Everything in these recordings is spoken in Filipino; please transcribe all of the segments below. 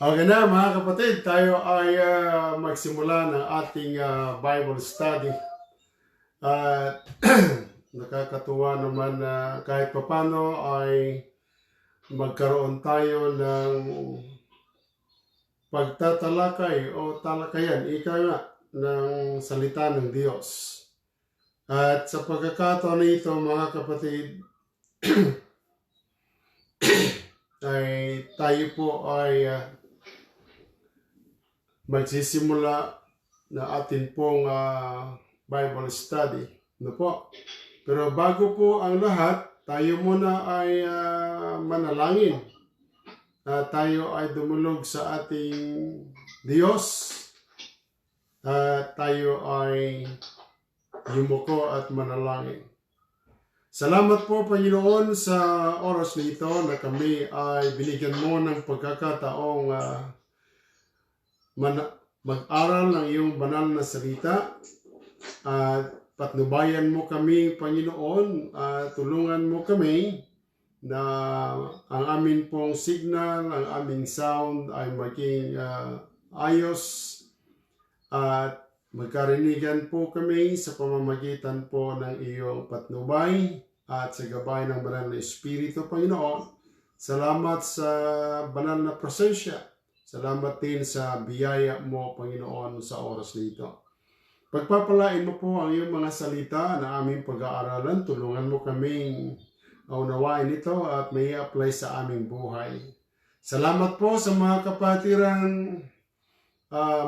Okay na mga kapatid, tayo ay magsimula ng ating Bible study. At nakakatuwa naman na kahit papano ay magkaroon tayo ng pagtatalakay o talakayan, ika nga, ng salita ng Diyos. At sa pagkakataon nito mga kapatid, ay tayo po ay magsisimula na atin pong Bible study. Ano po? Pero bago po ang lahat, tayo muna ay manalangin. Tayo ay dumulog sa ating Diyos. Tayo ay yumuko at manalangin. Salamat po, Panginoon, sa oras nito na kami ay binigyan mo ng pagkakataong mag-aral ng iyong banal na salita at patnubayan mo kami, Panginoon, tulungan mo kami na ang amin pong signal, ang aming sound ay maging ayos at magkarinigan po kami sa pamamagitan po ng iyong patnubay at sa gabay ng banal na Espiritu, Panginoon. Salamat sa banal na presensya. Salamat din sa biyaya mo, Panginoon, sa oras nito. Pagpapalain mo po ang iyong mga salita na aming pag-aaralan. Tulungan mo kaming unawain ito at may apply sa aming buhay. Salamat po sa mga kapatirang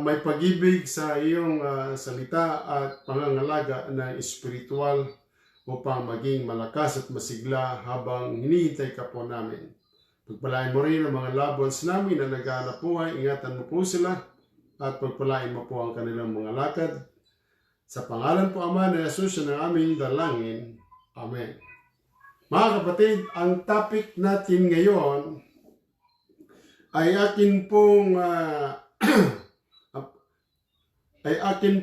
may pag-ibig sa iyong salita at pangangalaga na espiritual upang maging malakas at masigla habang hinihintay ka po namin. Pagpalain mo rin ang mga loved ones namin na naghahanap buhay. Ingatan mo po sila at pagpalain mo po ang kanilang mga lakad. Sa pangalan po, Ama, na Jesus na aming dalangin. Amen. Mga kapatid, ang topic natin ngayon ay akin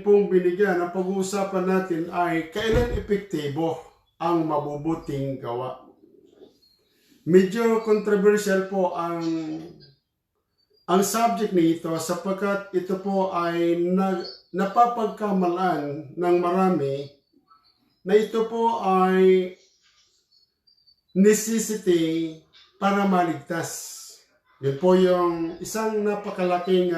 pong binigyan. Ang pag-uusapan natin ay kailan epektibo ang mabubuting gawa. Medyo controversial po ang subject nito sapagkat ito po ay napapagkamalan ng marami na ito po ay necessity para maligtas. Yun po yung isang napakalaking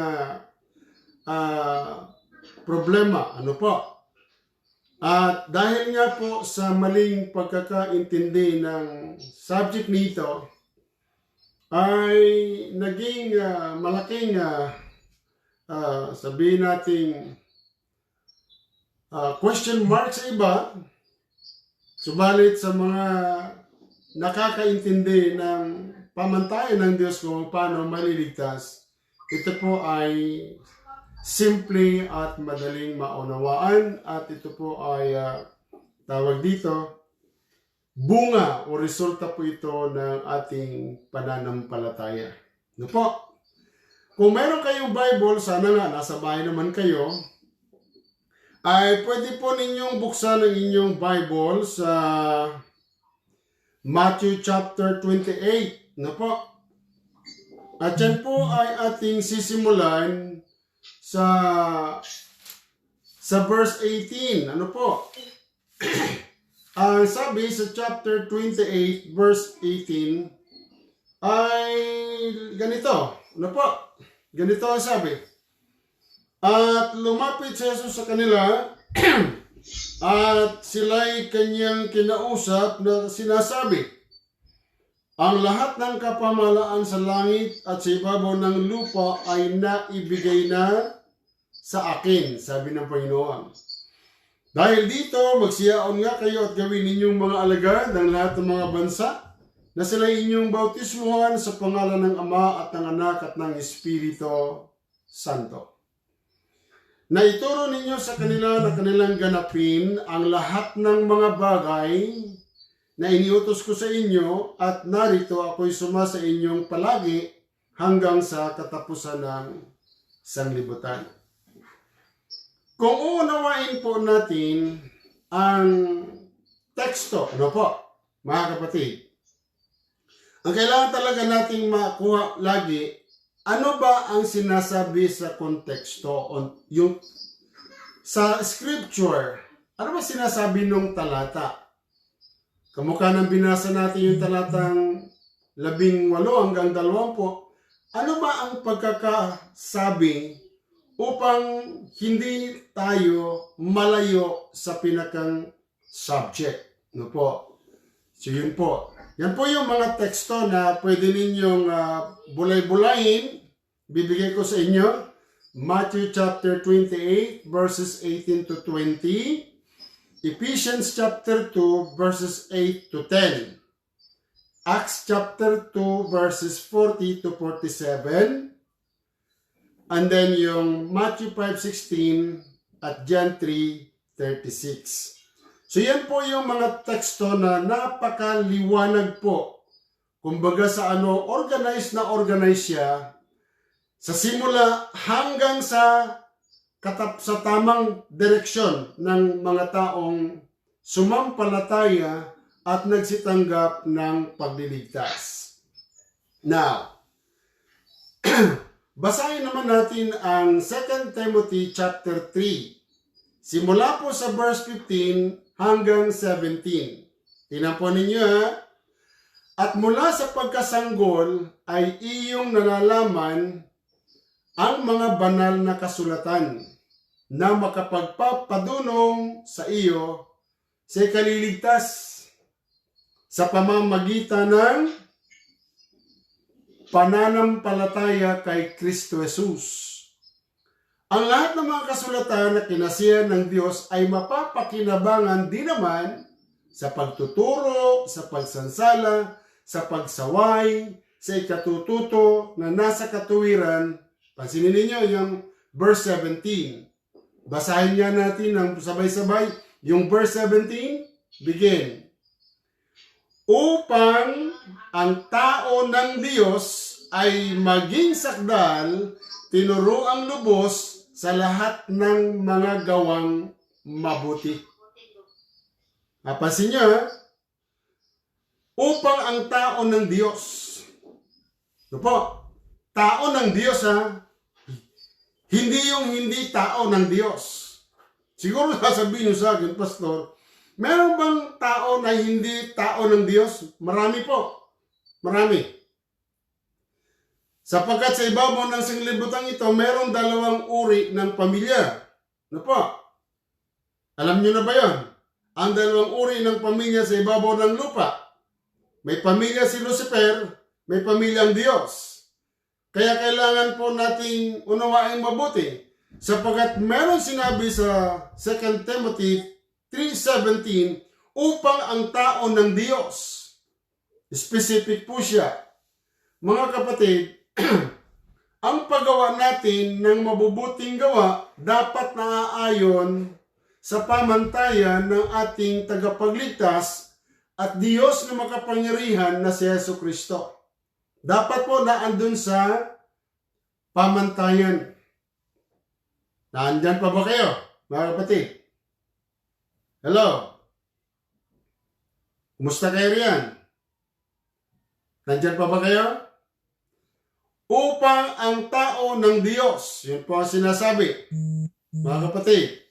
problema. Ano po? At dahil nga po sa maling pagkakaintindi ng subject nito, ay naging malaking, sabihin natin, question mark sa iba, subalit sa mga nakakaintindi ng pamantayan ng Diyos kung paano maliligtas, ito po ay simple at madaling maunawaan at ito po ay tawag dito, bunga o resulta po ito ng ating pananampalataya. Ano po? Kung meron kayong Bible, sana nga nasa bahay naman kayo, ay pwede po ninyong buksan ang inyong Bible sa Matthew chapter 28. Ano po? At yan po ay ating sisimulan sa verse 18. Ano po? Ang sabi sa chapter 28 verse 18 ay ganito. Ano po? Ganito ang sabi. At lumapit si Jesus sa kanila at sila'y kanyang kinausap na sinasabi, ang lahat ng kapamahalaan sa langit at sa ibabaw ng lupa ay naibigay na sa akin, sabi ng Panginoon. Dahil dito, magsiyaon nga kayo at gawin ninyong mga alagad ng lahat ng mga bansa na sila inyong bautismuhan sa pangalan ng Ama at ng Anak at ng Espiritu Santo. Na ituro ninyo sa kanila na kanilang ganapin ang lahat ng mga bagay na iniutos ko sa inyo at narito ako'y sumasa inyong palagi hanggang sa katapusan ng sanlibutan. Kung uunawain po natin ang teksto, ano po, mga kapatid, ang kailangan talaga nating makuha lagi ano ba ang sinasabi sa konteksto? Yung sa scripture, ano ba sinasabi nung talata? Kamukha ng binasa natin yung talatang 18 hanggang 20. Ano ba ang pagkakasabi upang hindi tayo malayo sa pinakang subject? No po. So yun po. Yan po yung mga teksto na pwede ninyong bulay-bulayin. Bibigay ko sa inyo. Matthew chapter 28 verses 18 to 20. Ephesians chapter 2 verses 8 to 10. Acts chapter 2 verses 40 to 47. And then yung Matthew 5:16 at John 3:36. So yan po yung mga teksto na napakaliwanag po. Kumbaga sa organized siya sa simula hanggang sa tamang direksyon ng mga taong sumampalataya at nagsitanggap ng pagliligtas. Now, basahin naman natin ang 2 Timothy chapter 3. Simula po sa verse 15 hanggang 17. Tingnan po ninyo ha. At mula sa pagkasanggol ay iyong nalalaman ang mga banal na kasulatan na makapagpapadunong sa iyo sa kaliligtas sa pamamagitan ng pananampalataya kay Kristo Jesus. Ang lahat ng mga kasulatan na kinasihan ng Diyos ay mapapakinabangan din naman sa pagtuturo, sa pagsansala, sa pagsaway, sa ikatututo na nasa katuwiran. Pansinin ninyo yung verse 17. Basahin nga natin ng sabay-sabay. Yung verse 17, begin. Upang ang tao ng Diyos ay maging sakdal, tinuruang lubos sa lahat ng mga gawang mabuti. Napansin niyo, upang ang tao ng Diyos. Ito po, tao ng Diyos hindi yung hindi tao ng Diyos. Siguro sasabihin niyo sa akin, Pastor, meron bang tao na hindi tao ng Diyos? Marami po. Marami. Sapagkat sa ibabaw ng sanglibutan ito, merong 2 uri ng pamilya. Ano po? Alam niyo na ba yon? Ang 2 uri ng pamilya sa ibabaw ng lupa. May pamilya si Lucifer, may pamilyang Diyos. Kaya kailangan po nating unawain mabuti. Sapagkat meron sinabi sa 2 Timothy 3:17, upang ang tao ng Diyos. Specific po siya. Mga kapatid, ang paggawa natin ng mabubuting gawa dapat naaayon sa pamantayan ng ating tagapagligtas at Diyos na makapangyarihan na si Jesucristo. Dapat po naandun sa pamantayan. Naandyan pa ba kayo, mga kapatid? Hello? Kumusta kayo riyan? Nandyan pa ba kayo? Upang ang tao ng Diyos. Yun po ang sinasabi. Mga kapatid.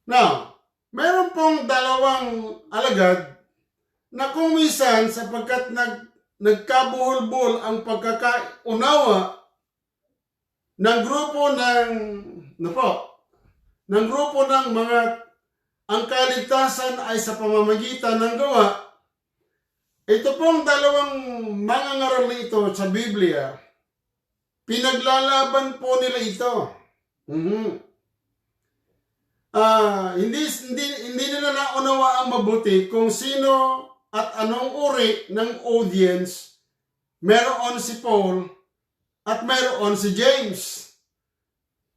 Now, meron pong 2 alagad na kung minsan sapagkat nagkabuhol-buhol ang pagkakaunawa ng grupo ng mga ang kaligtasan ay sa pamamagitan ng gawa. Ito pong 2 mga ngaral na ito sa Biblia, pinaglalaban po nila ito. Hindi nila naunawa ang mabuti kung sino at anong uri ng audience. Meron si Paul at meron si James.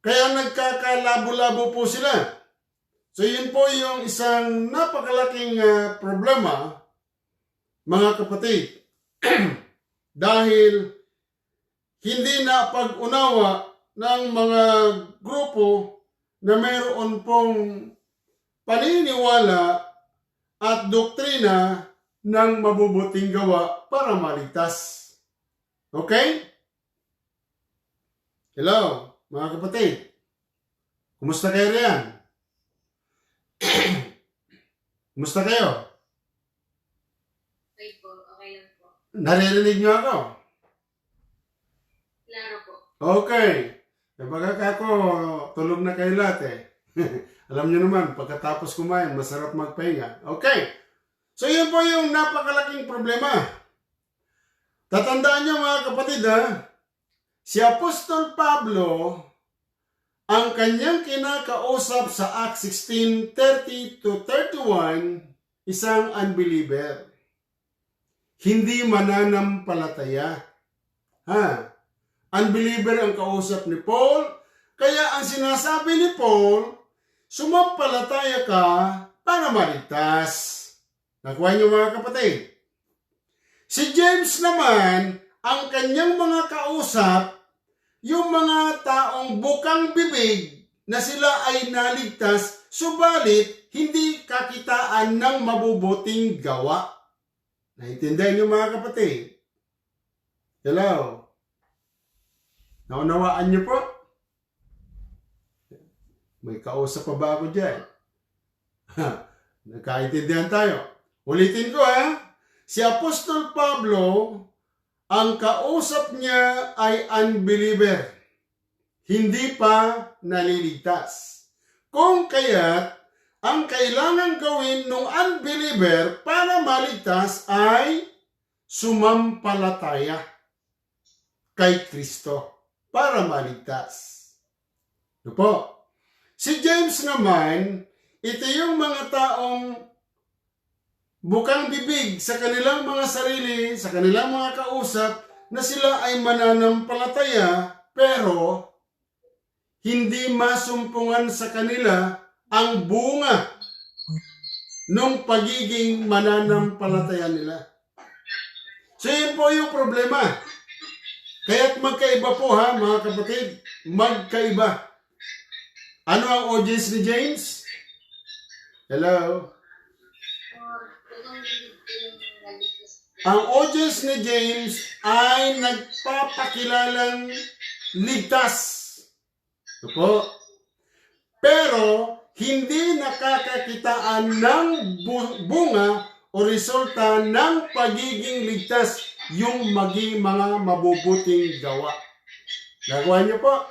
Kaya nagkakalabo-labo po sila. So yun po yung isang napakalaking problema, mga kapatid. Dahil hindi na pag-unawa ng mga grupo na mayroon pong paniniwala at doktrina ng mabubuting gawa para maligtas. Okay? Hello, mga kapatid. Kumusta kayo riyan? Kumusta kayo? Okay po, okay lang po. Naririnig niyo ako? Klaro po. Okay. Baka ako, tulog na kayo lahat eh. Alam niyo naman, pagkatapos kumain, masarap magpahinga. Okay. So yun po yung napakalaking problema. Tatandaan niyo mga kapatid ha, si Apostol Pablo, ang kanyang kinakausap sa Acts 16:30-31, isang unbeliever. Hindi mananampalataya. Ha? Unbeliever ang kausap ni Paul, kaya ang sinasabi ni Paul, sumampalataya ka para maligtas. Nakuha niyo mga kapatid? Si James naman, ang kanyang mga kausap, yung mga taong bukang bibig na sila ay naligtas, subalit hindi kakitaan ng mabubuting gawa. Naintindihan niyo mga kapatid? Hello? Naunawaan niyo po? May kausap pa ba ako dyan? Nagkaintindihan tayo. Ulitin ko ha. Si Apostol Pablo, ang kausap niya ay unbeliever. Hindi pa naliligtas. Kung kaya't, ang kailangan gawin ng unbeliever para maligtas ay sumampalataya kay Kristo para maligtas. Ano po? Si James naman, ito yung mga taong bukang bibig sa kanilang mga sarili, sa kanilang mga kausap, na sila ay mananampalataya, pero hindi masumpungan sa kanila ang bunga ng pagiging mananampalataya nila. So yun po yung problema. Kaya't magkaiba po ha, mga kapatid. Magkaiba. Ano ang audience ni James? Hello? Ang audience ni James ay nagpapakilalang ligtas. Ito po. Pero hindi nakakakitaan ng bunga o resulta ng pagiging ligtas yung maging mga mabubuting gawa. Nagawa niyo po.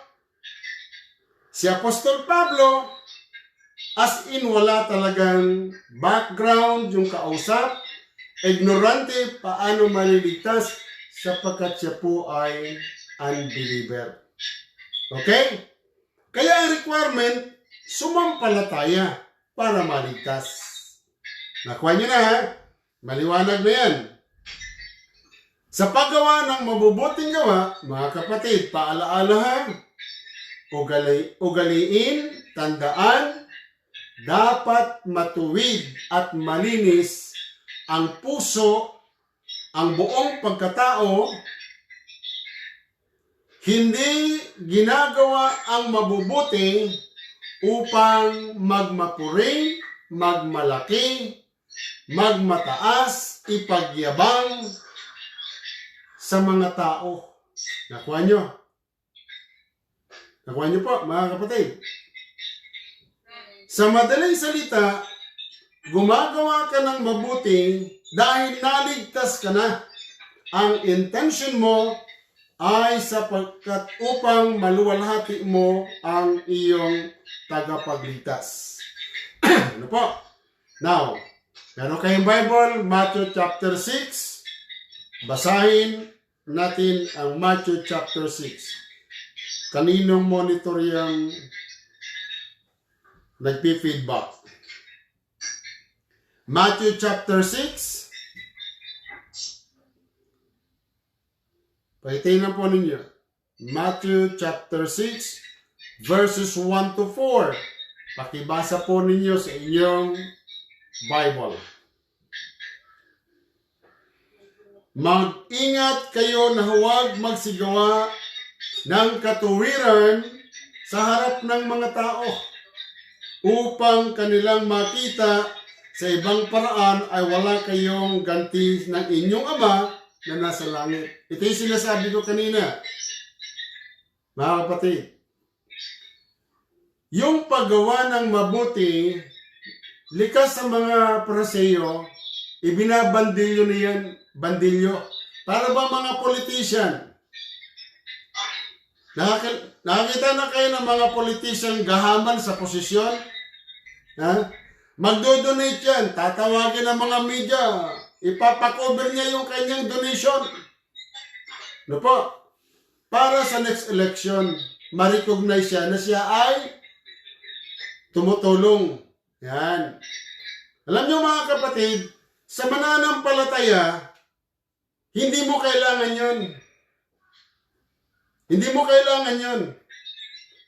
Si Apostol Pablo, as in wala talagang background yung kausap, ignorante paano maliligtas sapagkat siya po ay unbeliever. Okay? Kaya ang requirement, sumampalataya para maligtas. Nakuha niyo na ha? Maliwanag na yan. Sa paggawa ng mabubuting gawa, mga kapatid, paalaalahan, ugaliin, tandaan, dapat matuwid at malinis ang puso, ang buong pagkatao, hindi ginagawa ang mabubuti upang magmapuri, magmalaki, magmataas, ipagyabang sa mga tao. Nakuha nyo? Nakuha nyo po, mga kapatid. Sa madaling salita, gumagawa ka ng mabuti dahil naligtas ka na. Ang intention mo ay sapagkat upang maluwalhati mo ang iyong tagapagligtas. Ano po? Now, meron kayong Bible, Matthew chapter 6. Basahin natin ang Matthew chapter 6. Kaninong monitor yung nagpi-feedback? Matthew chapter 6. Pahitingnan po ninyo. Matthew chapter 6 verses 1 to 4. Pakibasa po ninyo sa inyong Bible. Mag-ingat kayo na huwag magsigawa ng katuwiran sa harap ng mga tao upang kanilang makita sa ibang paraan ay wala kayong ganti ng inyong Ama na nasa langit. Ito yung sinasabi ko kanina, mga kapatid. Yung paggawa ng mabuti, likas sa mga Pariseo, ibinabandilyo niyan, bandilyo. Para ba mga politician? Nakakita na kayo ng mga politician gahaman sa posisyon? Ha? Magdo-donate yan, tatawagin ng mga media, ipapakover niya yung kanyang donation. No po? Para sa next election, ma-recognize siya na siya ay tumutulong. Yan. Alam niyo mga kapatid, sa mananampalataya, hindi mo kailangan yun. Hindi mo kailangan yun.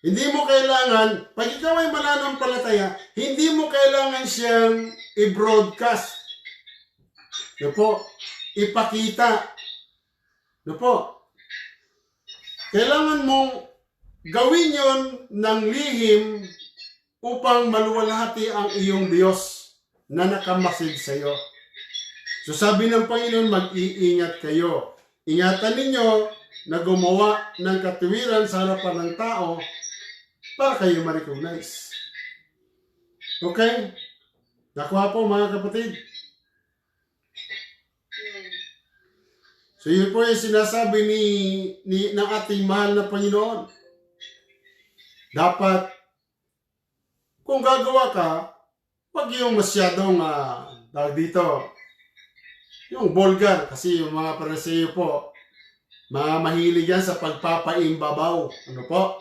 Hindi mo kailangan, pag ikaw ay mananampalataya, hindi mo kailangan siyang i-broadcast. No po? Ipakita. No po? Kailangan mong gawin yon ng lihim upang maluwalhati ang iyong Diyos na nakamasid sa iyo. So sabi ng Panginoon, mag-iingat kayo. Ingatan ninyo na gumawa ng katuwiran sa harapan ng tao para kayo ma-recognize. Okay? Nakuha po mga kapatid. So yun po yung sinasabi ng ating mahal na Panginoon. Dapat, kung gagawa ka, wag yung masyadong, dito, yung vulgar, kasi yung mga Pariseo po, mga mahilig yan sa pagpapaimbabaw. Ano po?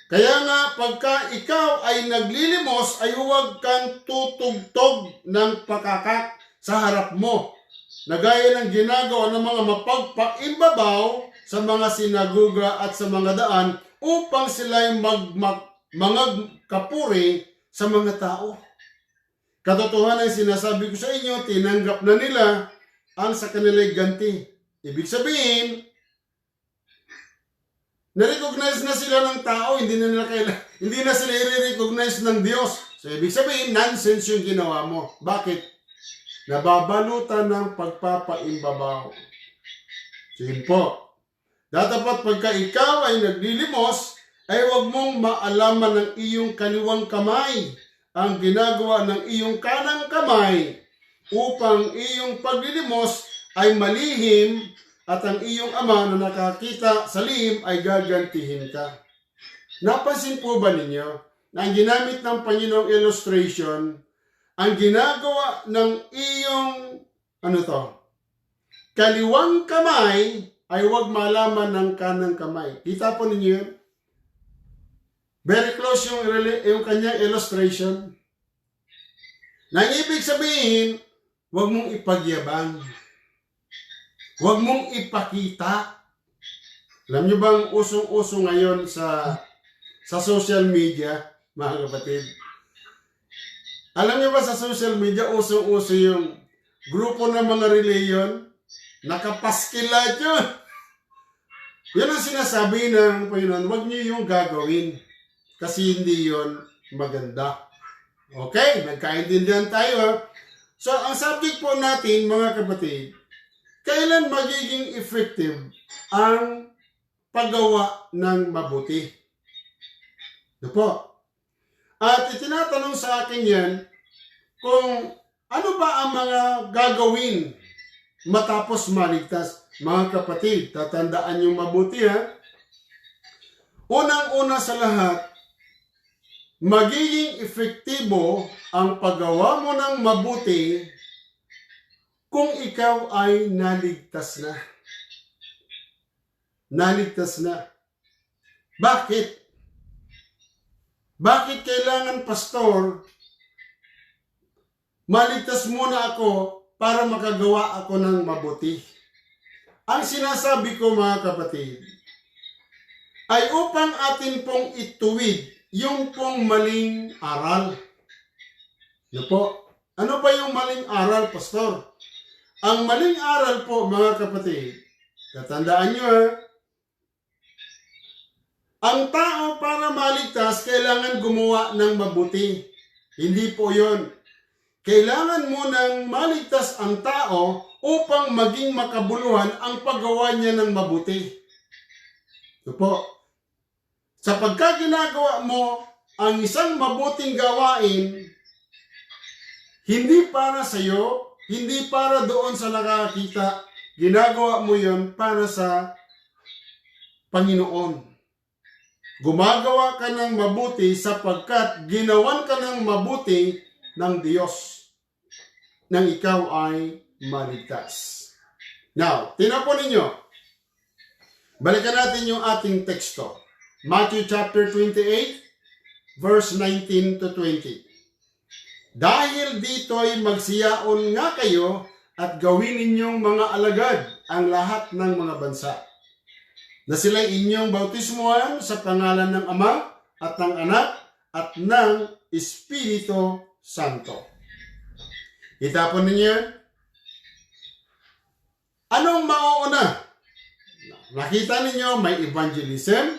Kaya nga, pagka ikaw ay naglilimos, ay huwag kang tutugtog ng pakakak sa harap mo, na gaya ng ginagawa ng mga mapagpaimbabaw sa mga sinaguga at sa mga daan upang sila'y mga kapuri sa mga tao. Katotohanan ang sinasabi ko sa inyo, tinanggap na nila ang sa kanilang ganti. Ibig sabihin, na-recognize na sila ng tao, hindi na sila i-recognize ng Diyos. So, ibig sabihin, nonsense yung ginawa mo. Bakit? Nababalutan ng pagpapaimbabaw. So, yun po. Dapat pagka ikaw ay naglilimos, ay huwag mong maalaman ng iyong kaliwang kamay ang ginagawa ng iyong kanang kamay upang iyong paglilimos ay malihim at ang iyong ama na nakakita sa lihim ay gagantihin ka. Napansin po ba ninyo na ang ginamit ng Panginoong illustration, ang ginagawa ng iyong, kaliwang kamay ay huwag malaman ng kanang kamay. Kita po ninyo yun? Very close yung kanyang illustration. Nang ibig sabihin, huwag mong ipagyabang. Huwag mong ipakita. Alam nyo bang usong-uso ngayon sa social media, mga kapatid? Alam nyo ba sa social media, usong-uso yung grupo ng mga reliyon? Nakapaskil lahat yun. Yan ang sinasabi ng Panginoon, huwag nyo yung gagawin. Kasi hindi yun maganda. Okay, nagkaintindihan tayo. So, ang subject po natin, mga kapatid, kailan magiging effective ang paggawa ng mabuti? Ito po. At itinatanong sa akin yan, kung ano ba ang mga gagawin matapos maligtas? Mga kapatid, tatandaan yung mabuti ha. Unang-una sa lahat, magiging epektibo ang paggawa mo ng mabuti kung ikaw ay naligtas na. Naligtas na. Bakit? Bakit kailangan, pastor, maligtas muna ako para makagawa ako ng mabuti? Ang sinasabi ko, mga kapatid, ay upang atin pong ituwid yung pong maling aral. Ano po? Ano ba yung maling aral, pastor? Ang maling aral po, mga kapatid, tatandaan nyo ang tao para maligtas, kailangan gumawa ng mabuti. Hindi po yon. kailangan mo nang maligtas ang tao upang maging makabuluhan ang paggawa niya ng mabuti. Ito po. Sapagka ginagawa mo ang isang mabuting gawain, hindi para sa iyo, hindi para doon sa nakakita, ginagawa mo yon para sa Panginoon. Gumagawa ka ng mabuti sapagkat ginawan ka ng mabuti ng Diyos nang ikaw ay maligtas. Now, tinapon ninyo. Balikan natin yung ating teksto. Matthew chapter 28, verse 19 to 20. Dahil dito'y magsiyaon nga kayo at gawin ninyong mga alagad ang lahat ng mga bansa, na sila'y inyong bautismuhan sa pangalan ng Ama at ng Anak at ng Espiritu Santo. Itapon ninyo yan. Anong mauuna? Nakita ninyo may evangelism.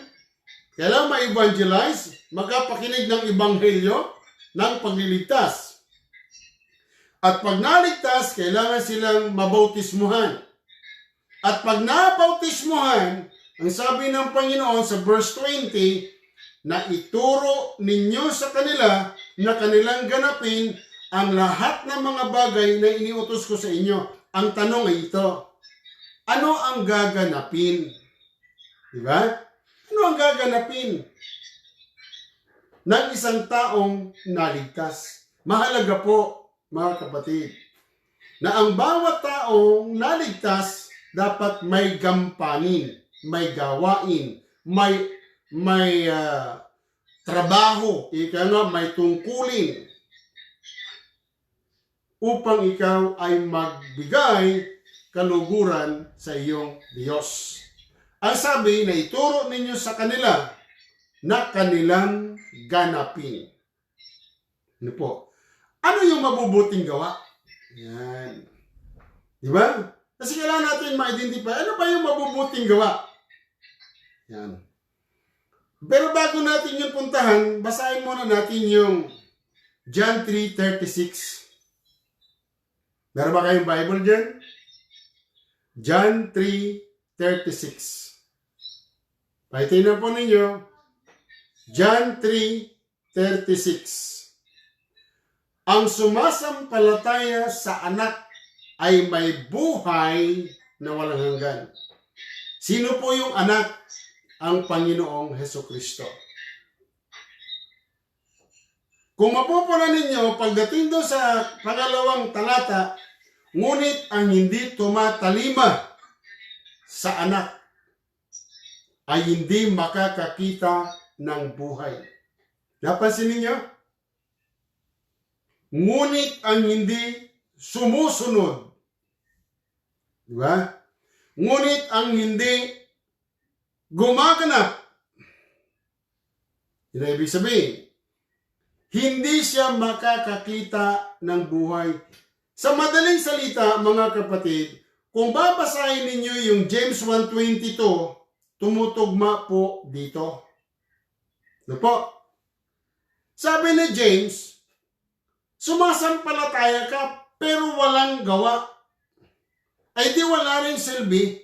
Kailangan ma-evangelize, magkapakinig ng ebanghelyo ng pagliligtas. At pag naligtas, kailangan silang mabautismuhan. At pag nabautismuhan, ang sabi ng Panginoon sa verse 20, na ituro ninyo sa kanila na kanilang ganapin ang lahat ng mga bagay na iniutos ko sa inyo. Ang tanong ay ito, ano ang gaganapin? Diba? Ano ang gaganapin ng isang taong naligtas? Mahalaga po, mga kapatid, na ang bawat taong naligtas dapat may gampanin, may gawain, may trabaho, may tungkulin, upang ikaw ay magbigay kaluguran sa iyong Diyos. Ang sabi na ituro ninyo sa kanila na kanilang ganapin. Ano po? Ano yung mabubuting gawa? Yan. Di ba? Kasi kailangan natin ma-identify, ano ba yung mabubuting gawa? Yan. Pero bago natin yung puntahan, basahin muna natin yung John 3:36. Meron ba kayong Bible dyan? John 3:36. Pahitin na po ninyo. John 3:36. Ang sumasampalataya sa anak ay may buhay na walang hanggan. Sino po yung anak? Ang Panginoong Hesukristo. Kung mapupunan ninyo, pagdating doon sa pangalawang talata, ngunit ang hindi tumatalima sa anak ay hindi makakakita ng buhay. Napansin ninyo? Ngunit ang hindi sumusunod. Diba? Ngunit ang hindi gumaganap. Yun ang ibig sabihin. Hindi siya makakakita ng buhay. Sa madaling salita, mga kapatid, kung babasahin ninyo yung James 1:22, tumutugma po dito. Ano po? Sabi ni James, sumasampalataya ka pero walang gawa. Ay di wala rin silbi.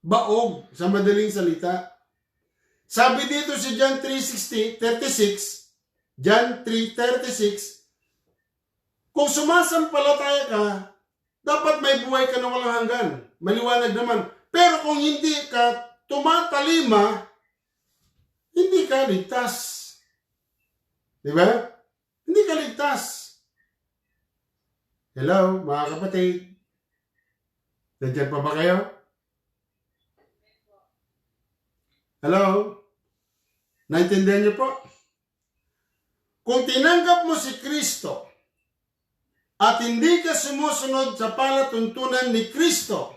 Baog, sa madaling salita. Sabi dito si John 3:36, John 3:36, kung sumasampalataya ka, dapat may buhay ka na walang hanggan. Maliwanag naman. Pero kung hindi ka tumatalima, hindi ka ligtas. Diba? Hindi ka ligtas. Hello, mga kapatid. Nandiyan pa ba kayo? Hello? Naintindihan niyo po? Kung tinanggap mo si Kristo at hindi ka sumusunod sa palatuntunan ni Kristo,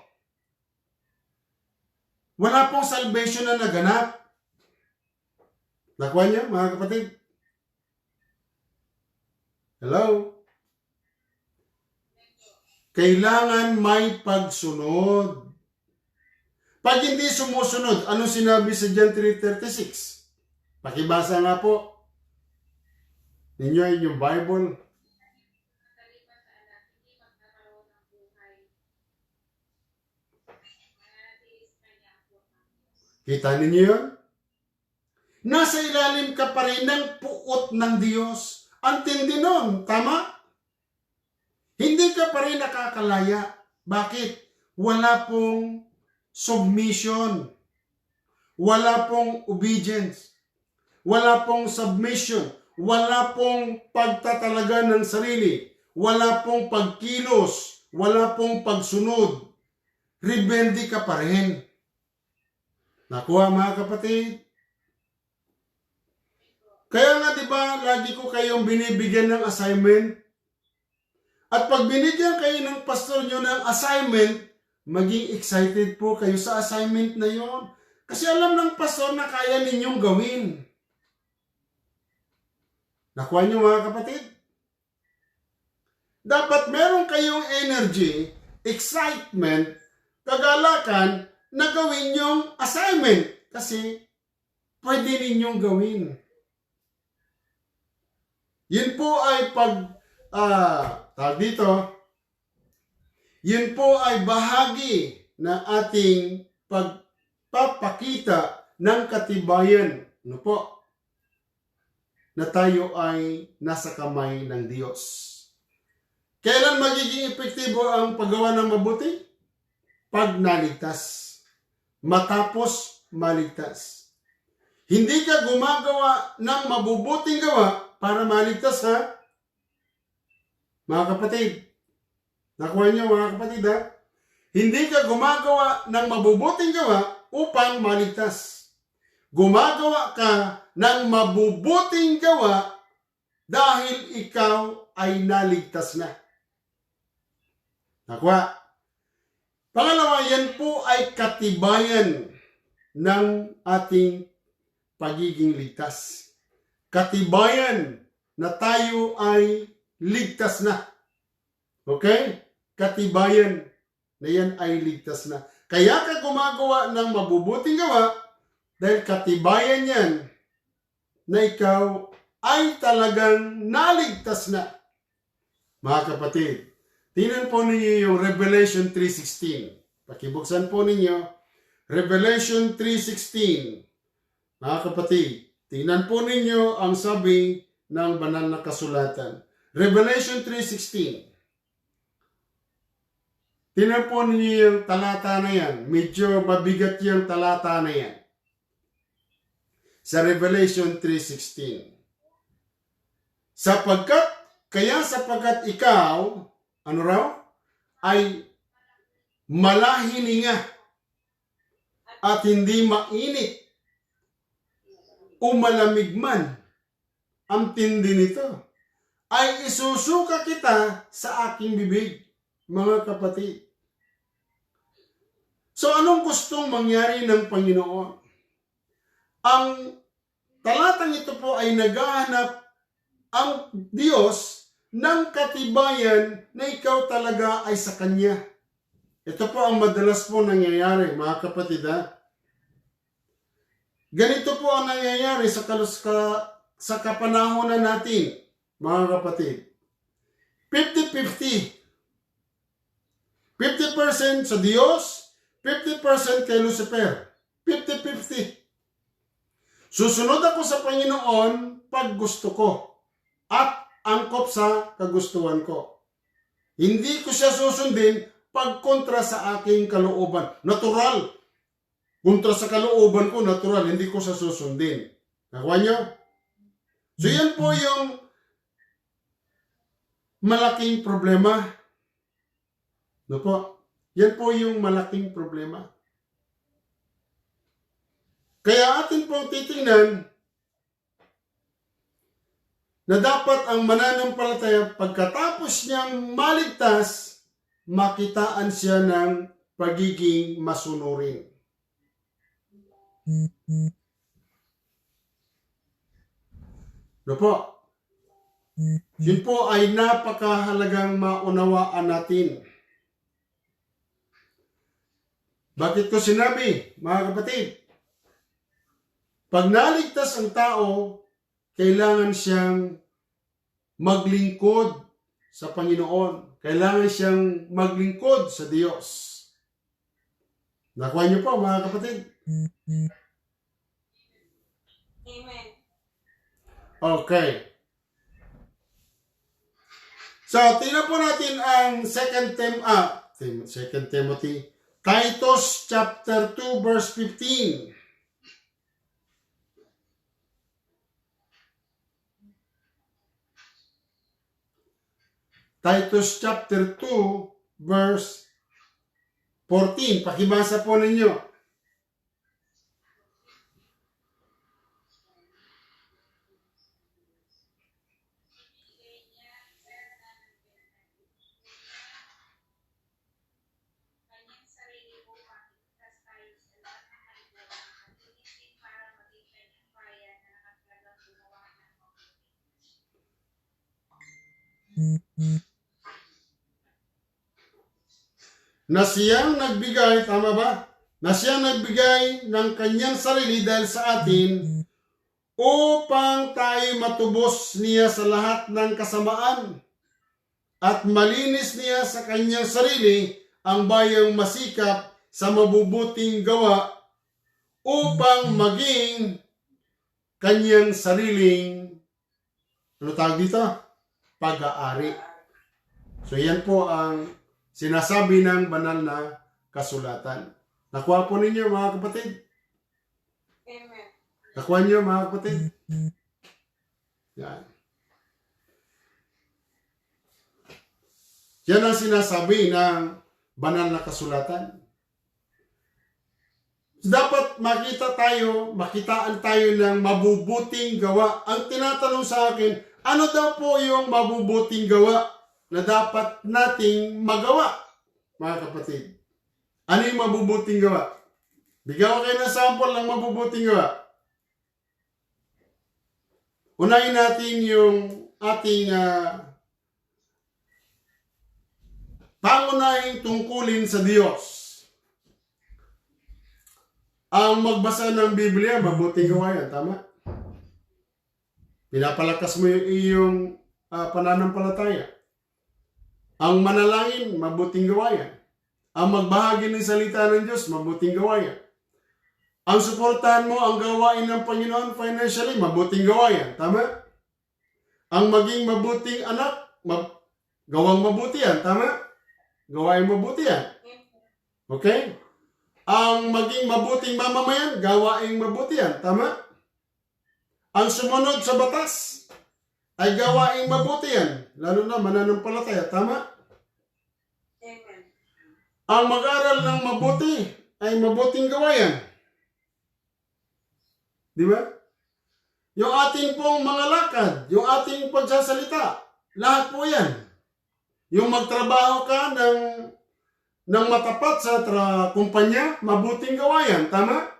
wala pong salvation na naganap. Nakuha niyo, mga kapatid? Hello? Kailangan may pagsunod. Pag hindi sumusunod, anong sinabi sa John 3:36? Pakibasa nga po ninyo yung Bible. Kita ninyo yun? Nasa ilalim ka pa rin ng puot ng Diyos. Ang tindi nun, tama? Hindi ka pa rin nakakalaya. Bakit? Wala pong submission. Wala pong obedience. Wala pong submission. Wala pong pagtatalaga ng sarili. Wala pong pagkilos. Wala pong pagsunod. Rebelde ka pa rin. Nakuha mga kapatid? Kaya nga diba, lagi ko kayong binibigyan ng assignment. At pag binigyan kayo ng pastor nyo ng assignment, maging excited po kayo sa assignment na yon. Kasi alam ng pastor na kaya ninyong gawin. Nakuha nyo mga kapatid? Dapat meron kayong energy, excitement, kagalakan na gawin yung assignment. Kasi pwede ninyong gawin. Yun po ay yun po ay bahagi ng ating pagpapakita ng katibayan, ano po, na tayo ay nasa kamay ng Diyos. Kailan magiging epektibo ang paggawa ng mabuti? Pag naligtas. Matapos maligtas. Hindi ka gumagawa ng mabubuting gawa para maligtas, ha? Mga kapatid, nakuha niyo mga kapatid, ha? Hindi ka gumagawa ng mabubuting gawa upang maligtas. Gumagawa ka ng mabubuting gawa dahil ikaw ay naligtas na. Nakuha. Pangalawa, yan po ay katibayan ng ating pagiging ligtas. Katibayan na tayo ay ligtas na. Okay? Katibayan na yan ay ligtas na. Kaya ka gumagawa ng mabubuting gawa dahil katibayan yan na ikaw ay talagang naligtas na. Mga kapatid, tingnan po ninyo yung Revelation 3:16. Pakibuksan po ninyo. Revelation 3:16. Mga kapatid, tingnan po ninyo ang sabi ng banal na kasulatan. Revelation 3:16. Tingnan po ninyo yung talata na yan. Medyo mabigat yung talata na yan. Sa Revelation 3:16. Sapagkat ikaw, ano raw? Ay malahininga at hindi mainit o malamig man. Ang tindi nito ay isusuka kita sa aking bibig, mga kapatid. So anong gustong mangyari ng Panginoon? Ang talatang ito po ay naghahanap ang Diyos ng katibayan na ikaw talaga ay sa Kanya. Ito po ang madalas po nangyayari, mga kapatid, ha? Ganito po ang nangyayari sa kapanahonan natin, mga kapatid. 50-50. 50% sa Diyos, 50% kay Lucifer. 50-50. Susunod ako sa Panginoon pag gusto ko at angkop sa kagustuhan ko. Hindi ko siya susundin pag kontra sa aking kalooban. Natural. Kontra sa kalooban ko, natural. Hindi ko siya susundin. Nakuha niyo? So yan po yung malaking problema. No po? Yan po yung malaking problema. Kaya atin pong titingnan na dapat ang mananampalataya pagkatapos niyang maligtas, makitaan siya ng pagiging masunurin. No po? Yun po ay napakahalagang maunawaan natin. Bakit ko sinabi, mga kapatid? Pag naligtas ang tao, kailangan siyang maglingkod sa Panginoon. Kailangan siyang maglingkod sa Diyos. Nakuha niyo po, mga kapatid. Amen. Okay. So, tingnan po natin ang 2 Timothy, Titus chapter 2 verse 15. Titus chapter 2 verse 14. Pakibasa po ninyo. Kanyang sarili upang iligtas tayo sa lahat ng kalikuan at linisin para maging kanyang bayan na nakatalagang gumawa ng mabuti. Na siyang nagbigay, tama ba? Na siyang nagbigay ng kanyang sarili dahil sa atin upang tayo matubos niya sa lahat ng kasamaan at malinis niya sa kanyang sarili ang bayang masikap sa mabubuting gawa upang maging kanyang sariling, ano tawag dito? Pag-aari. So yan po ang sinasabi ng banal na kasulatan. Nakuha po ninyo mga kapatid? Amen. Nakuha niyo mga kapatid? Yan. Yan ang sinasabi ng banal na kasulatan. Dapat makitaan tayo ng mabubuting gawa. Ang tinatanong sa akin, ano daw po yung mabubuting gawa na dapat nating magawa, mga kapatid? Ano yung mabubuting gawa? Bigyan ko kayo ng sample ng mabubuting gawa. Unahin natin yung ating pangunahing tungkulin sa Diyos. Ang magbasa ng Biblia, mabuting gawa yan, tama? Pinapalakas mo yung iyong pananampalataya. Ang manalangin, mabuting gawa yan. Ang magbahagi ng salita ng Diyos, mabuting gawa yan. Ang suportahan mo ang gawain ng Panginoon financially, mabuting gawa yan. Tama? Ang maging mabuting anak, gawang mabuti yan. Tama? Gawain mabuti yan. Okay? Ang maging mabuting mamamayan, gawaing mabuti yan. Tama? Ang sumunod sa batas ay gawaing mabuti yan. Lalo na mananampalataya. Tama? Amen. Ang mag-aral ng mabuti ay mabuting gawa yan. Di ba? Yung ating pong mga lakad, yung ating pagsasalita, lahat po yan. Yung magtrabaho ka ng matapat sa kumpanya, mabuting gawa yan. Tama?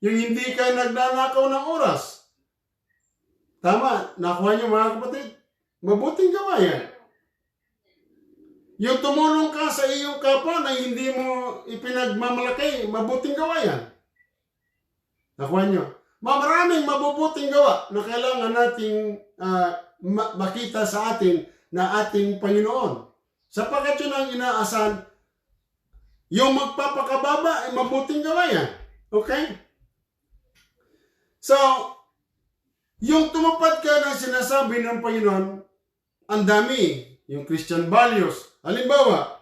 Yung hindi ka nagnanakaw ng oras. Tama? Nakuha niyo mga kapatid? Mabuting gawa yan. Yung tumulong ka sa iyong kapwa na hindi mo ipinagmamalaki, mabuting gawa yan. Nakuha niyo? Maraming mabubuting gawa na kailangan nating makita sa atin na ating Panginoon. Sapagkat yun ang inaasahan, yung magpapakababa ay mabuting gawa yan. Okay? So, yung tumupad ka ng sinasabi ng Panginoon, ang dami. Yung Christian values. Halimbawa,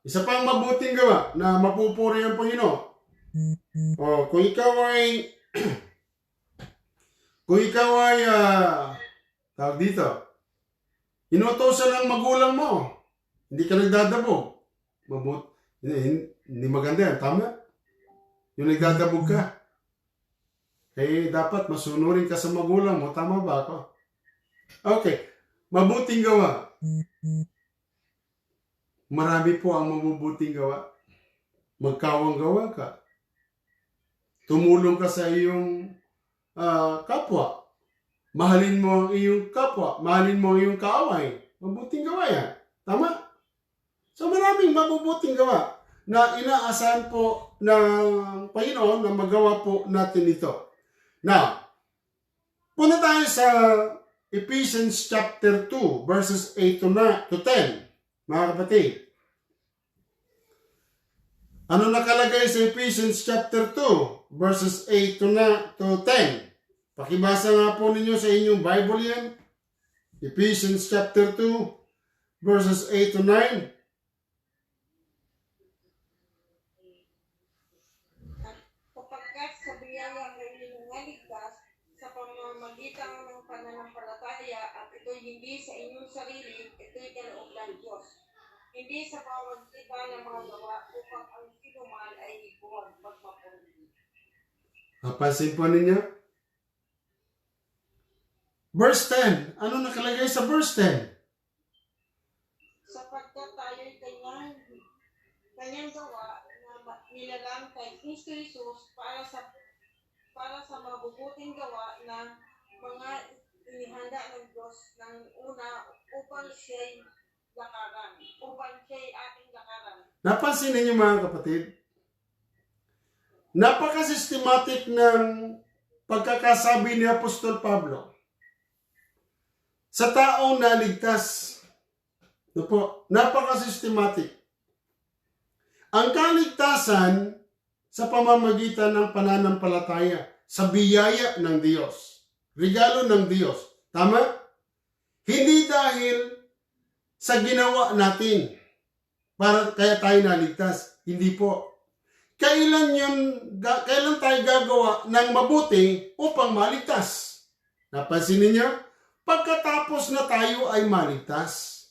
isa pang mabuting gawa na mapupuri ang Panginoon. O, kung ikaw ay tawag dito, inutosan ng magulang mo, hindi ka nagdadabog. Hindi maganda yan, tama? Yung nagdadabog ka, dapat masunurin ka sa magulang mo, tama ba ako? Okay, mabuting gawa. Marami po ang mabubuting gawa. Magkawang gawa ka. Tumulong ka sa iyong kapwa. Mahalin mo ang iyong kapwa. Mahalin mo ang iyong kaaway. Mabuting gawa yan. Tama? So maraming mabubuting gawa na inaasahan po ng Panginoon na magawa po natin ito. Now, punta tayo sa Ephesians chapter 2 verses 8 to 10. Mga kapatid. Ano nakalagay sa Ephesians chapter 2, verses 8 to 10? Pakibasa nga po ninyo sa inyong Bible yan. Ephesians chapter 2, verses 8 to 9. At kapagkat sa biyaya kayo ningaligtas sa pamamagitan ng pananampalataya at ito'y hindi sa inyong sarili, ito'y kaloob ng Diyos. Hindi sa pamamagitan ng mga gawa upang ang sinuman ay huwag magmapuli. Napansin po ninyo? Verse 10. Ano nakalagay sa verse 10? Sapagkat tayo'y kanyang gawa na nilalang kay Kristo Jesus para sa mabubuting gawa na mga inihanda ng Diyos ng una upang siya'y ating lakaran. Napansin ninyo mga kapatid? Napaka-systematic ng pagkakasabi ni Apostol Pablo sa taong naligtas. Ito po, napaka-systematic. Ang kaligtasan sa pamamagitan ng pananampalataya sa biyaya ng Diyos. Regalo ng Diyos. Tama? Hindi dahil sa ginawa natin kaya tayo naligtas. Hindi po. Kailan tayo gagawa ng mabuti upang maligtas? Napansin niyo? Pagkatapos na tayo ay maligtas.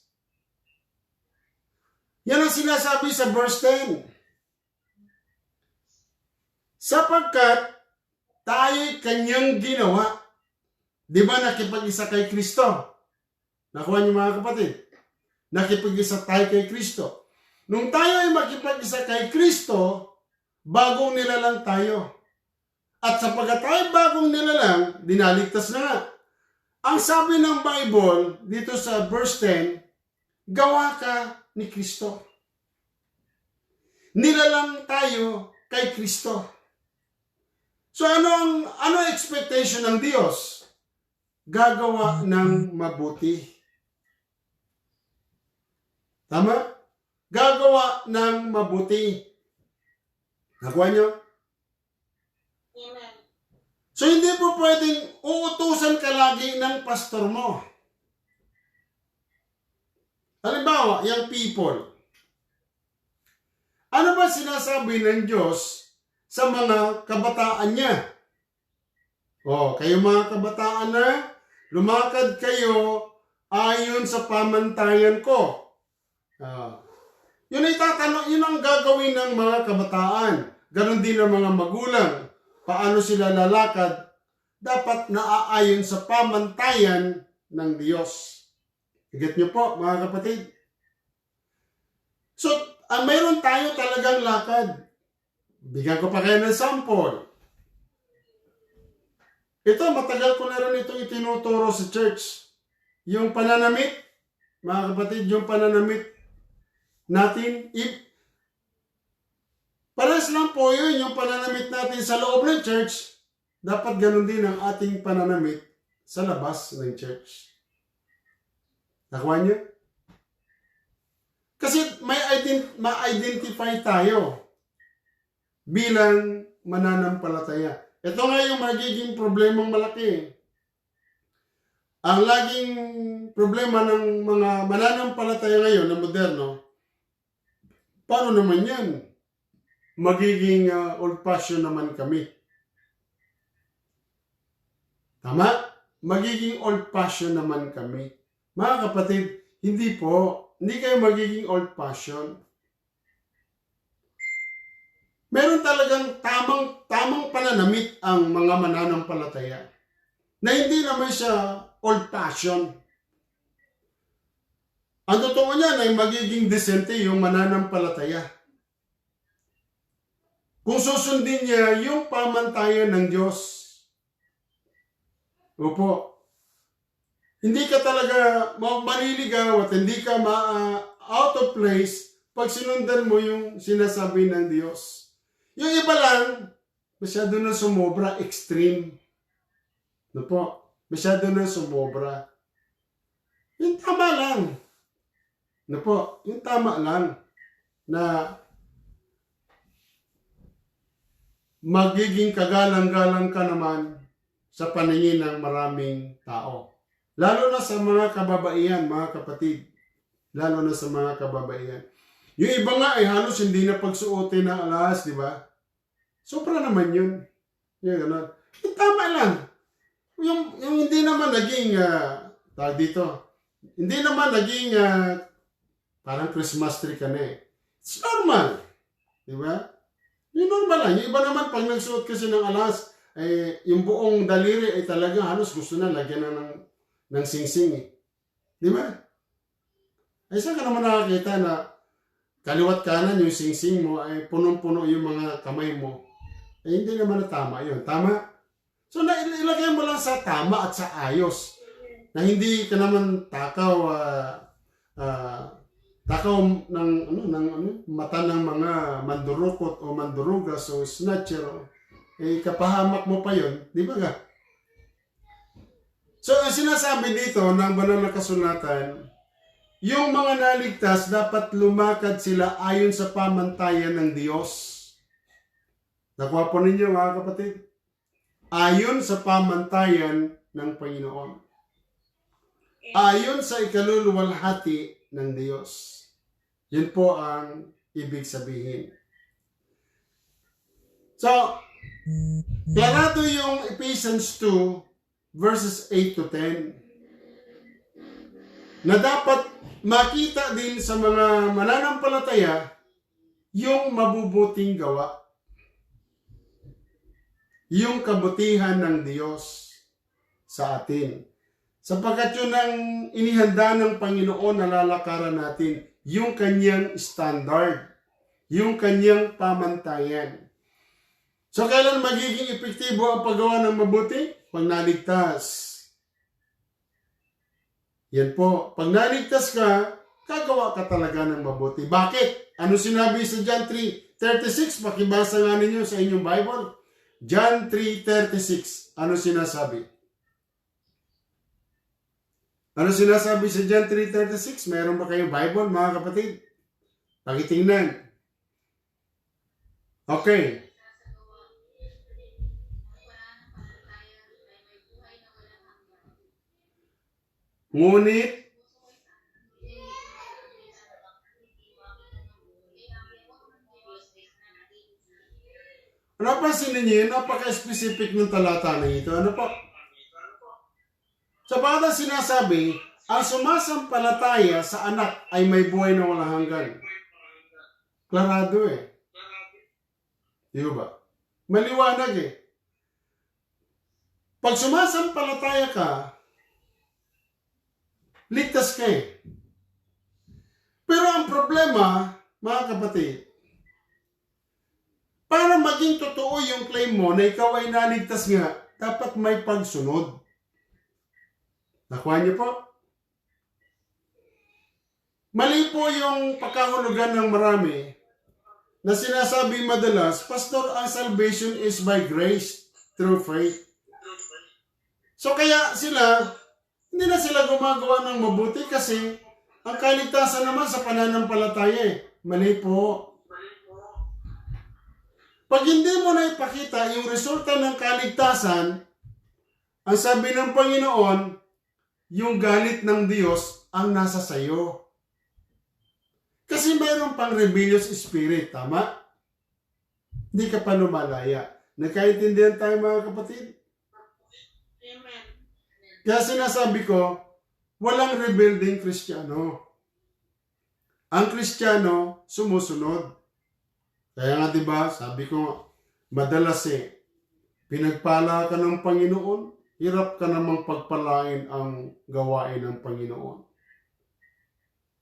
Yan ang sinasabi sa verse 10. Sapagkat tayo'y kanyang ginawa. Di ba nakipag-isa kay Kristo? Nakuha niyo mga kapatid? Nakipag-isa tayo kay Kristo. Nung tayo ay makipag-isa kay Kristo, bagong nilalang tayo. At sapagkat tayo bagong nilalang, dinaligtas na nga. Ang sabi ng Bible, dito sa verse 10, gawa ka ni Kristo. Nilalang tayo kay Kristo. So ano expectation ng Diyos? Gagawa ng mabuti. Tama? Gagawa ng mabuti. Nakuha nyo? Amen. So hindi po pwedeng uutusan ka lagi ng pastor mo. Halimbawa, yung people. Ano ba sinasabi ng Diyos sa mga kabataan niya? Kayo mga kabataan na, lumakad kayo ayon sa pamantayan ko. Yun ang gagawin ng mga kabataan. Ganon din ang mga magulang. Paano sila lalakad? Dapat naaayon sa pamantayan ng Diyos. Get niyo po, mga kapatid? So, mayroon tayo talagang lakad. Bigyan ko pa kayo ng sample. Ito, matagal ko na rin itong itinuturo sa church. Yung pananamit, mga kapatid, yung pananamit natin, pares lang po yun, yung pananamit natin sa loob ng church, dapat ganun din ang ating pananamit sa labas ng church. Nakuha niyo? Kasi ma-identify tayo bilang mananampalataya. Ito nga yung magiging problemang malaki. Ang laging problema ng mga mananampalataya ngayon na moderno, paano naman yan? Magiging old-fashioned naman kami. Tama? Magiging old-fashioned naman kami. Mga kapatid, hindi po. Hindi kayo magiging old-fashioned. Meron talagang tamang pananamit ang mga mananampalataya na hindi naman siya old-fashioned. Ang totoo niyan ay magiging decente yung mananampalataya. Kung susundin niya yung pamantayan ng Diyos. Opo. Hindi ka talaga maniligaw at hindi ka out of place pag sinundan mo yung sinasabi ng Diyos. Yung iba lang, masyado na sumobra, extreme. Opo. Masyado na sumobra. Yung tama lang. Yung tama lang na magiging kagalang-galang ka naman sa paningin ng maraming tao. Lalo na sa mga kababaihan, mga kapatid. Lalo na sa mga kababaihan. Yung iba nga ay halos hindi na pagsuotin ng alas, di ba? Sobra naman yun. Yung gano'n. Yung tama lang. Yung hindi naman naging, tawag dito, hindi naman naging parang Christmas tree ka na eh. It's normal. Di ba? Yung normal lang. Yung iba naman, pag nagsuot kasi ng alas, yung buong daliri ay talaga halos gusto na lagyan na ng singsing eh. Di ba? Ay saan ka naman nakakita na kaliwat kanan yung singsing mo ay punong-puno yung mga kamay mo. Eh hindi naman na tama yun. Tama? So ilagay mo lang sa tama at sa ayos. Na hindi ka naman takaw ng mata ng mga mandurukot o mandurugas o snatcher. Kapahamak mo pa yun. Di ba nga? So ang sinasabi dito ng banal na kasulatan, yung mga naligtas, dapat lumakad sila ayon sa pamantayan ng Diyos. Nakuha po ninyo mga kapatid? Ayon sa pamantayan ng Panginoon. Ayon sa ikaluluwalhati ng Diyos. Yun po ang ibig sabihin. So, klarado yung Ephesians 2 verses 8 to 10 na dapat makita din sa mga mananampalataya yung mabubuting gawa. Yung kabutihan ng Diyos sa atin. Sapagkat yun ang inihanda ng Panginoon na lalakaran natin. Yung kanyang standard. Yung kanyang pamantayan. So kailan magiging epektibo ang paggawa ng mabuti? Pag naligtas. Yan po. Pag naligtas ka, gagawa ka talaga ng mabuti. Bakit? Ano sinabi sa John 3:36? Pakibasa nga ninyo sa inyong Bible. John 3:36. Ano sinasabi? Ano sinasabi sa John 3:36? Mayroon ba kayong Bible, mga kapatid? Pakitingnan. Okay. Ngunit, napansin ninyo, napaka-specific ng talata na ito. Ano po? Sa bata sinasabi, ang sumasampalataya sa anak ay may buhay na walang hanggan. Klarado eh. Di ba? Maliwanag eh. Pag sumasampalataya ka, ligtas ka eh. Pero ang problema, mga kapatid, para maging totoo yung claim mo na ikaw ay naligtas nga, dapat may pagsunod. Nakuha niyo po? Mali po yung pagkahulugan ng marami na sinasabi madalas, Pastor, ang salvation is by grace through faith. So kaya hindi na sila gumagawa ng mabuti kasi ang kaligtasan naman sa pananampalataya eh. Mali po. Pag hindi mo na ipakita yung resulta ng kaligtasan, ang sabi ng Panginoon, yung galit ng Diyos ang nasa sayo. Kasi mayroon pang rebellious spirit, tama? Hindi ka pa lumalaya. Nagkaintindihan tayo mga kapatid? Amen. Kaya sinasabi ko, walang rebelding Kristiyano. Ang Kristiyano, sumusunod. Kaya nga diba, sabi ko, madalas pinagpala ka ng Panginoon, hirap ka namang pagpalain ang gawain ng Panginoon.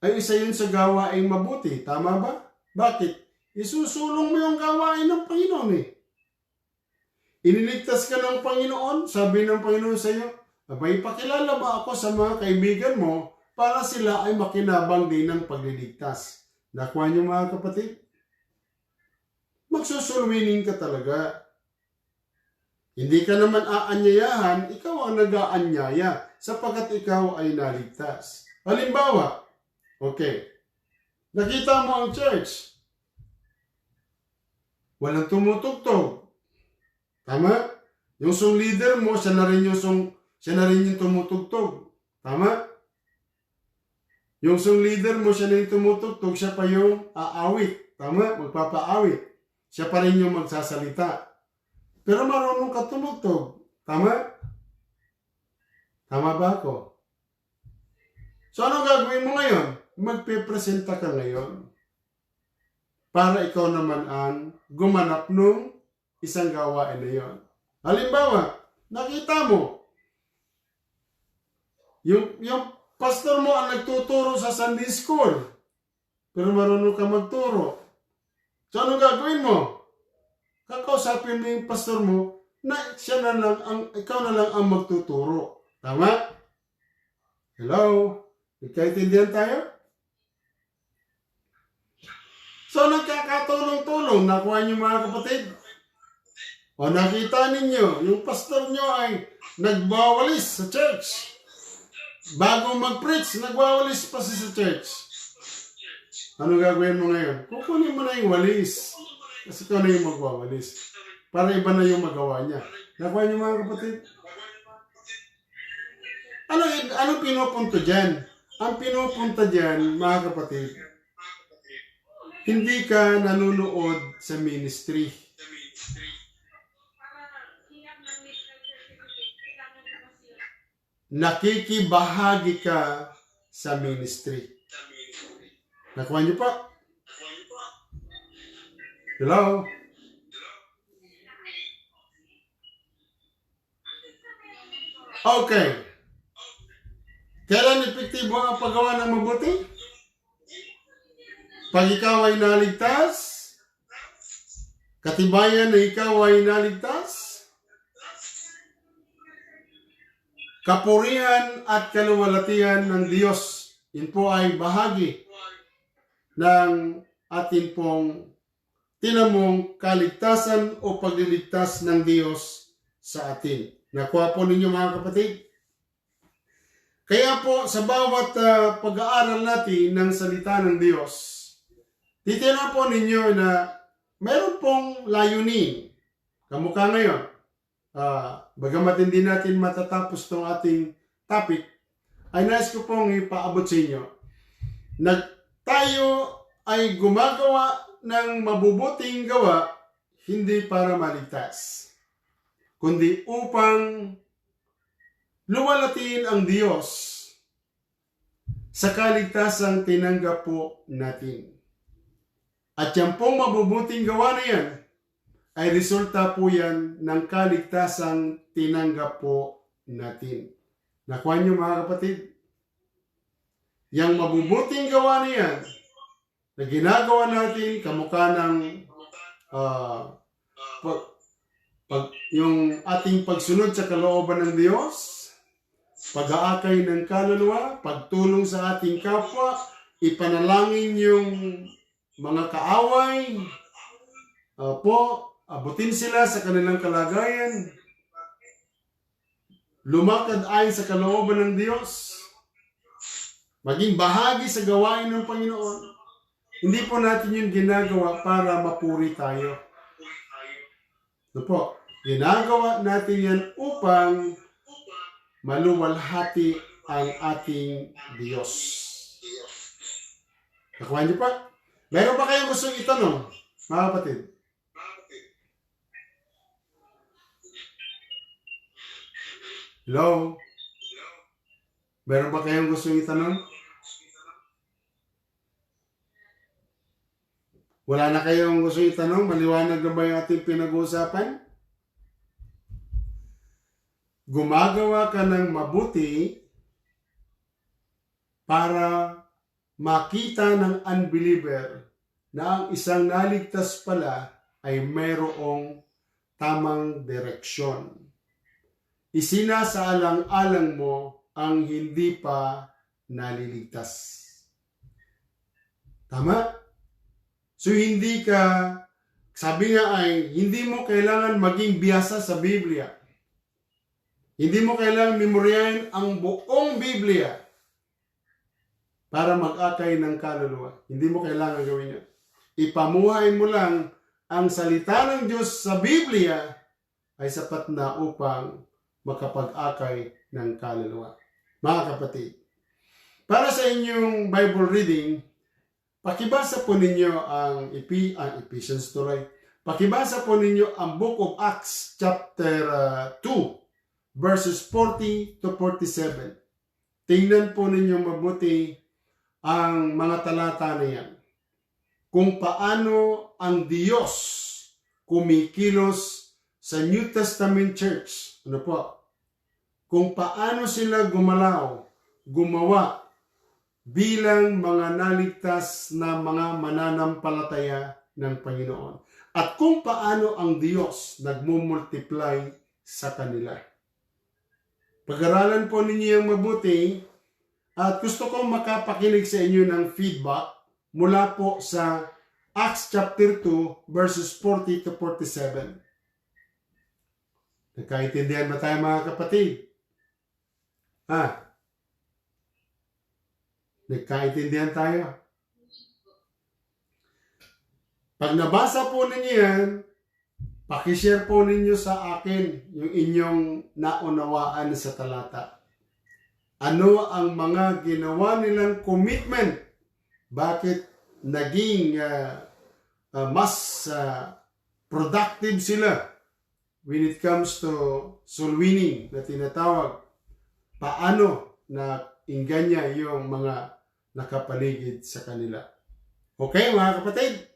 Ay isa yun sa gawain mabuti, tama ba? Bakit? Isusulong mo yung gawain ng Panginoon eh. Iniligtas ka ng Panginoon, sabi ng Panginoon sa iyo, abay, pakilala ba ako sa mga kaibigan mo para sila ay makinabang din ng pagliligtas? Nakuha niyo mga kapatid? Magsusulwining ka talaga. Hindi ka naman aanyayahan, ikaw ang nag-aanyaya sapagkat ikaw ay naligtas. Halimbawa, okay, nakita mo ang church. Walang tumutugtog. Tama? Yung song leader mo, siya na rin yung tumutugtog. Tama? Yung song leader mo, siya na yung tumutugtog, siya pa yung aawit. Tama? Magpapaawit. Siya pa rin yung magsasalita. Pero marunong ka tumugtog. Tama? Tama ba ako? So, anong gagawin mo ngayon? Magpipresenta ka ngayon para ikaw naman ang gumanap nung isang gawain na yon. Halimbawa, nakita mo, yung pastor mo ang nagtuturo sa Sunday School, pero marunong ka magturo. So, anong gagawin mo? Kakausapin mo yung pastor mo na ikaw na lang ang magtuturo. Tama? Hello? Nagkaintindihan tayo? So, nagkakatulong-tulong. Nakuha niyo mga kapatid. O nakita ninyo, yung pastor nyo ay nagbawalis sa church. Bago mag-preach, nagwawalis pa siya sa church. Ano gagawin mo ngayon? Kukunin mo na yung walis. Kasi ikaw na yung magwawalis. Para iba na yung magawa niya. Nakuha niyo mga kapatid? Ano pinupunto dyan? Ang pinupunta dyan, mga kapatid, hindi ka nanonood sa ministry. Nakikibahagi ka sa ministry. Nakuha niyo pa? Hello? Okay. Kailan epektibo ang paggawa ng mabuti? Pag ikaw ay naligtas, katibayan na ikaw ay naligtas, kapurihan at kaluwalhatian ng Diyos. Yun po ay bahagi ng atin pong tinamong kaligtasan o pagliligtas ng Diyos sa atin. Nakuha po ninyo mga kapatid? Kaya po sa bawat pag-aaral natin ng salita ng Diyos, titinan po ninyo na meron pong layunin. Kamukha ngayon, bagamat hindi natin matatapos itong ating topic, ay nais ko pong ipaabot sa inyo na tayo ay gumagawa ng mabubuting gawa hindi para maligtas, kundi upang luwalhatiin ang Diyos sa kaligtasang tinanggap po natin. At yan pong mabubuting gawa na yan ay resulta po yan ng kaligtasang tinanggap po natin. Nakuha niyo mga kapatid? Yang mabubuting gawa na yan na ginagawa natin kamukha ng yung ating pagsunod sa kalooban ng Diyos, pag-aakay ng kaluluwa, pagtulong sa ating kapwa, ipanalangin yung mga kaaway, abutin sila sa kanilang kalagayan, lumakad ayon sa kalooban ng Diyos, maging bahagi sa gawain ng Panginoon. Hindi po natin yun ginagawa para mapuri tayo. Ano po? Ginagawa natin yan upang maluwalhati ang ating Diyos. Nakuha niyo pa? Meron ba kayong gustong itanong, mga kapatid? Hello? Meron ba kayong gustong itanong? Wala na kayong gustong itanong? Maliwanag na ba yung ating pinag-uusapan? Gumagawa ka ng mabuti para makita ng unbeliever na ang isang naligtas pala ay mayroong tamang direksyon. Isinasaalang-alang mo ang hindi pa naliligtas. Tama? So hindi ka, sabi nga ay, hindi mo kailangan maging biyasa sa Biblia. Hindi mo kailangan memoryahin ang buong Biblia para mag-akay ng kaluluwa. Hindi mo kailangan gawin yan. Ipamuhay mo lang ang salita ng Diyos sa Biblia ay sapat na upang makapag-akay ng kaluluwa. Mga kapatid, para sa inyong Bible reading, pakibasa po ninyo ang Ephesians tuloy. Pakibasa po ninyo ang Book of Acts chapter 2 verses 40 to 47. Tingnan po ninyo mabuti ang mga talata na yan. Kung paano ang Diyos kumikilos sa New Testament Church. Ano po? Kung paano sila gumawa bilang mga naligtas na mga mananampalataya ng Panginoon. At kung paano ang Diyos nagmumultiply sa kanila. Pag-aralan po ninyo yung mabuti at gusto kong makapakinig sa inyo ng feedback mula po sa Acts chapter 2 verses 40 to 47. Nagkaintindihan ba tayo mga kapatid? Nagkaintindihan tayo. Pag nabasa po ninyo yan, pakishare po ninyo sa akin yung inyong naunawaan sa talata. Ano ang mga ginawa nilang commitment? Bakit naging mas productive sila when it comes to soul winning na tinatawag? Paano na inganya yung mga nakapaligid sa kanila? Okay, mga kapatid?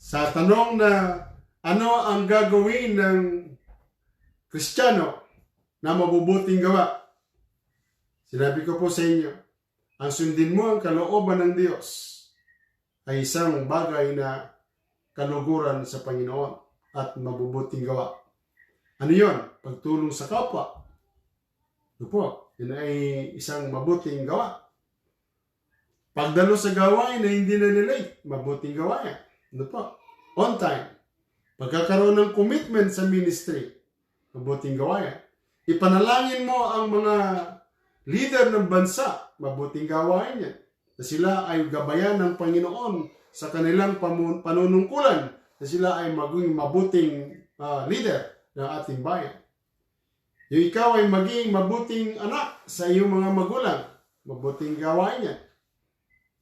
Sa tanong na ano ang gagawin ng Kristiyano na mabubuting gawa, sinabi ko po sa inyo, ang sundin mo ang kalooban ng Diyos ay isang bagay na kaluguran sa Panginoon at mabubuting gawa. Ano yun? Pagtulong sa kapwa. Ito po, yun ay isang mabuting gawa. Pagdalo sa gawain na hindi na nilate, mabuting gawain. Ano po? On time. Pagkakaroon ng commitment sa ministry, mabuting gawain. Ipanalangin mo ang mga leader ng bansa, mabuting gawain yan. Na sila ay gabayan ng Panginoon sa kanilang panunungkulan, na sila ay maging mabuting leader ng ating bayan. Yung ikaw ay maging mabuting anak sa iyong mga magulang, mabuting gawain yan.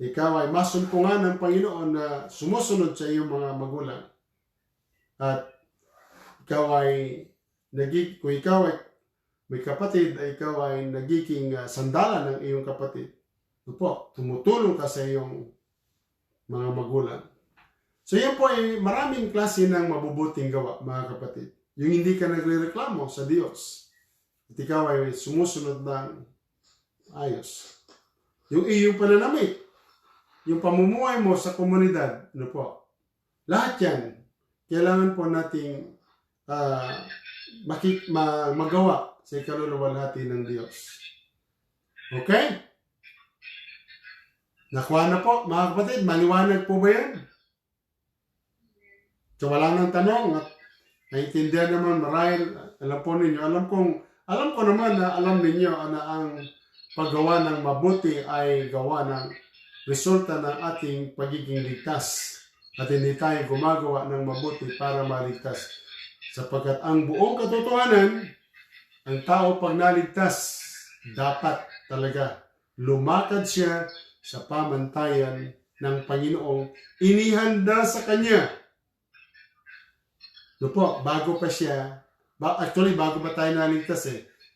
Ikaw ay masumpungan ng Panginoon na sumusunod sa iyong mga magulang. At ikaw ay kung ikaw ay may kapatid, ay ikaw ay nagiging sandalan ng iyong kapatid. Ito po, tumutulong ka sa iyong mga magulang. So yan po ay maraming klase ng mabubuting gawa, mga kapatid. Yung hindi ka nagrereklamo sa Diyos. At ikaw ay sumusunod ng ayos. Yung iyong pananamit, yung pamumuhay mo sa komunidad, ano po, lahat yan, kailangan po nating magawa sa ikaluluwalhati ng Diyos. Okay? Nakuha na po, mga kapatid, maliwanag po ba yan? So wala nang tanong at naiintindihan naman marahil, alam po ninyo, alam ko naman na alam ninyo na ang paggawa ng mabuti ay gawa ng resulta ng ating pagiging ligtas. At hindi tayo gumagawa ng mabuti para maligtas. Sapagkat ang buong katotohanan, ang tao pag naligtas, dapat talaga lumakad siya sa pamantayan ng Panginoong inihanda sa Kanya. Po, bago pa tayo naligtas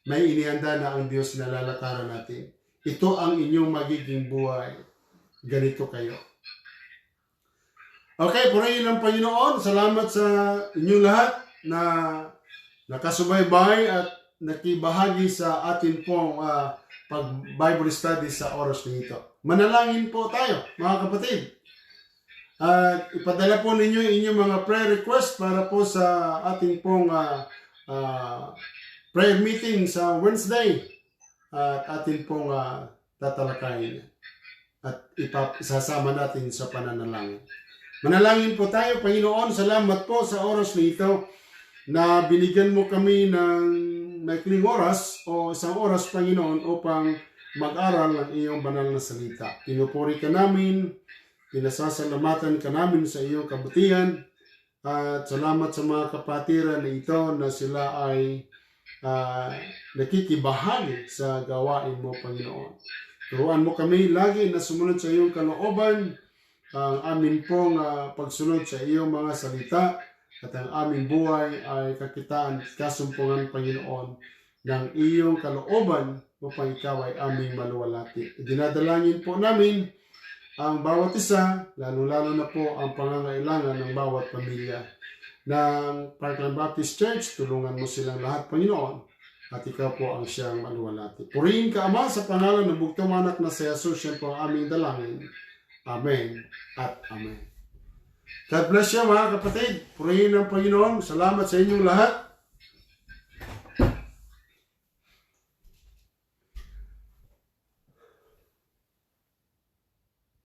may inihanda na ang Diyos na lalakaran natin. Ito ang inyong magiging buhay. Ganito kayo. Okay, purihin ng Panginoon. Salamat sa inyong lahat na nakasubaybay at nakibahagi sa atin pong pag-Bible study sa oras nito. Manalangin po tayo, mga kapatid. At ipadala po ninyo inyong mga prayer request para po sa ating pong prayer meeting sa Wednesday. At atin pong tatalakayin. At isasama natin sa pananalangin. Manalangin po tayo, Panginoon. Salamat po sa oras nito na binigyan mo kami ng maikling oras o isang oras, Panginoon, upang mag-aral ng iyong banal na salita. Pinupuri ka namin, pinasasalamatan ka namin sa iyong kabutihan, At salamat sa mga kapatiran na ito na sila ay nakikibahagi sa gawain mo, Panginoon. Turuan mo kami lagi na sumunod sa iyong kalooban, ang amin pong pagsunod sa iyong mga salita, at ang aming buhay ay kakitaan at kasumpungan, Panginoon, ng iyong kalooban upang ikaw ay aming maluwalhati. Dinadalangin po namin ang bawat isa, lalo-lalo na po ang pangangailangan ng bawat pamilya ng Parkland Baptist Church. Tulungan mo silang lahat, Panginoon, at ikaw po ang siyang maluwalhati. Purihin ka, Ama, sa pangalan ng bugtong anak na si Jesus, yan po ang aming dalangin. Amen at Amen. God bless you, mga kapatid. Purihin ng Panginoon. Salamat sa inyong lahat.